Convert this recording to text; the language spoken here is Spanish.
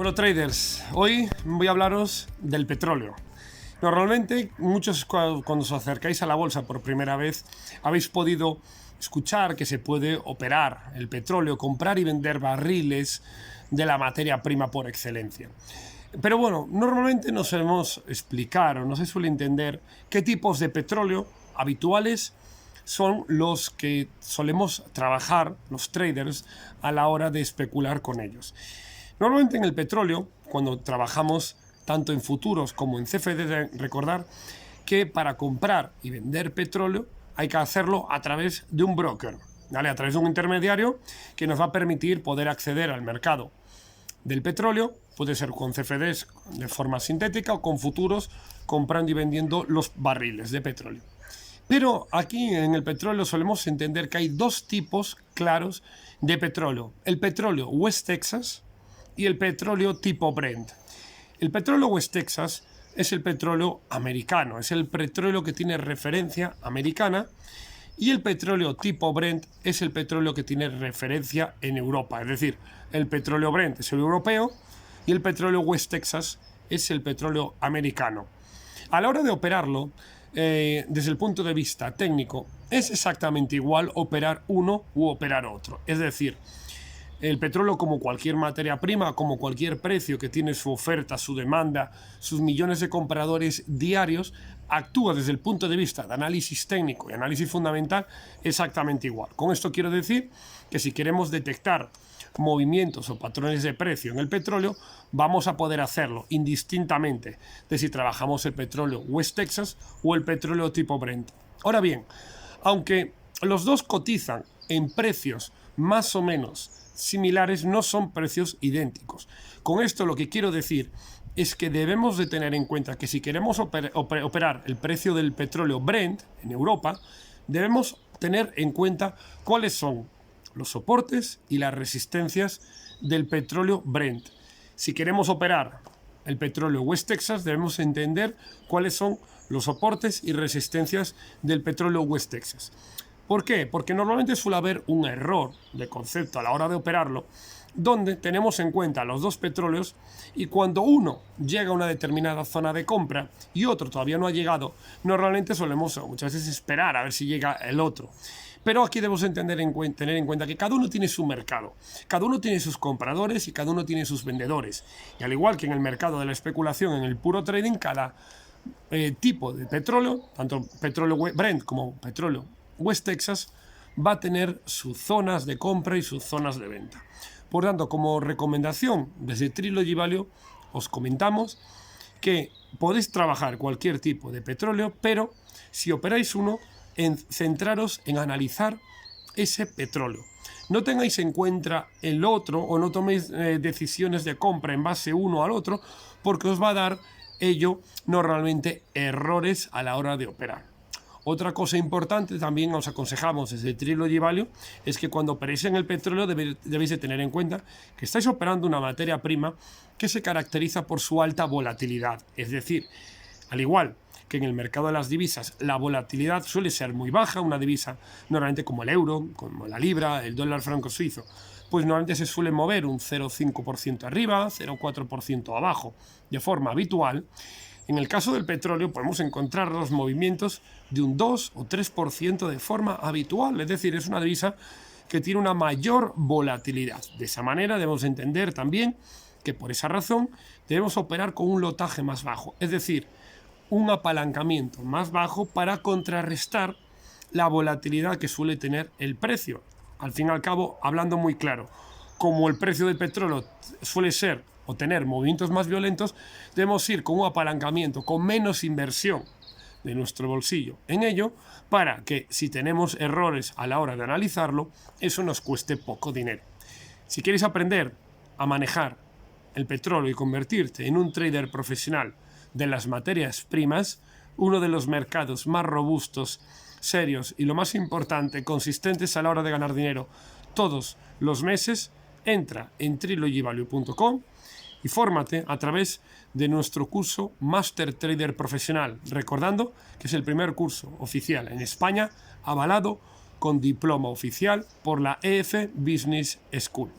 ProTraders, hoy voy a hablaros del petróleo. Normalmente, muchos cuando os acercáis a la bolsa por primera vez, habéis podido escuchar que se puede operar el petróleo, comprar y vender barriles de la materia prima por excelencia. Pero bueno, normalmente no sabemos explicar o no se suele entender qué tipos de petróleo habituales son los que solemos trabajar los traders a la hora de especular con ellos. Normalmente en el petróleo, cuando trabajamos tanto en futuros como en CFD, recordar que para comprar y vender petróleo hay que hacerlo a través de un broker, ¿vale? A través de un intermediario que nos va a permitir poder acceder al mercado del petróleo, puede ser con CFDs de forma sintética o con futuros comprando y vendiendo los barriles de petróleo. Pero aquí en el petróleo solemos entender que hay dos tipos claros de petróleo. El petróleo West Texas y el petróleo tipo Brent. El petróleo West Texas es el petróleo americano, es el petróleo que tiene referencia americana, y el petróleo tipo Brent es el petróleo que tiene referencia en Europa. Es decir, el petróleo Brent es el europeo y el petróleo West Texas es el petróleo americano. A la hora de operarlo, desde el punto de vista técnico, es exactamente igual operar uno u operar otro. Es decir, el petróleo, como cualquier materia prima, como cualquier precio que tiene su oferta, su demanda, sus millones de compradores diarios, actúa desde el punto de vista de análisis técnico y análisis fundamental exactamente igual. Con esto quiero decir que si queremos detectar movimientos o patrones de precio en el petróleo, vamos a poder hacerlo indistintamente de si trabajamos el petróleo West Texas o el petróleo tipo Brent. Ahora bien, aunque los dos cotizan en precios más o menos similares, no son precios idénticos. Con esto lo que quiero decir es que debemos de tener en cuenta que si queremos operar el precio del petróleo Brent en Europa, debemos tener en cuenta cuáles son los soportes y las resistencias del petróleo Brent. Si queremos operar el petróleo West Texas, debemos entender cuáles son los soportes y resistencias del petróleo West Texas. ¿Por qué? Porque normalmente suele haber un error de concepto a la hora de operarlo, donde tenemos en cuenta los dos petróleos y cuando uno llega a una determinada zona de compra y otro todavía no ha llegado, normalmente solemos muchas veces esperar a ver si llega el otro. Pero aquí debemos tener en cuenta que cada uno tiene su mercado, cada uno tiene sus compradores y cada uno tiene sus vendedores. Y al igual que en el mercado de la especulación, en el puro trading, cada tipo de petróleo, tanto petróleo Brent como petróleo West Texas, va a tener sus zonas de compra y sus zonas de venta. Por tanto, como recomendación desde Trilogy Value, os comentamos que podéis trabajar cualquier tipo de petróleo, pero si operáis uno, centraros en analizar ese petróleo. No tengáis en cuenta el otro o no toméis decisiones de compra en base uno al otro, porque os va a dar ello normalmente errores a la hora de operar. Otra cosa importante, también os aconsejamos desde Trilogy Value, es que cuando operéis en el petróleo debéis de tener en cuenta que estáis operando una materia prima que se caracteriza por su alta volatilidad. Es decir, al igual que en el mercado de las divisas la volatilidad suele ser muy baja, una divisa normalmente como el euro, como la libra, el dólar franco suizo, pues normalmente se suele mover un 0,5% arriba, 0,4% abajo, de forma habitual. En el caso del petróleo podemos encontrar los movimientos de un 2 o 3% de forma habitual, es decir, es una divisa que tiene una mayor volatilidad. De esa manera debemos entender también que por esa razón debemos operar con un lotaje más bajo, es decir, un apalancamiento más bajo para contrarrestar la volatilidad que suele tener el precio. Al fin y al cabo, hablando muy claro, como el precio del petróleo suele ser o tener movimientos más violentos, debemos ir con un apalancamiento, con menos inversión de nuestro bolsillo en ello, para que si tenemos errores a la hora de analizarlo, eso nos cueste poco dinero. Si quieres aprender a manejar el petróleo y convertirte en un trader profesional de las materias primas, uno de los mercados más robustos, serios y lo más importante, consistentes a la hora de ganar dinero todos los meses, entra en trilogyvalue.com y fórmate a través de nuestro curso Master Trader Profesional, recordando que es el primer curso oficial en España avalado con diploma oficial por la EF Business School.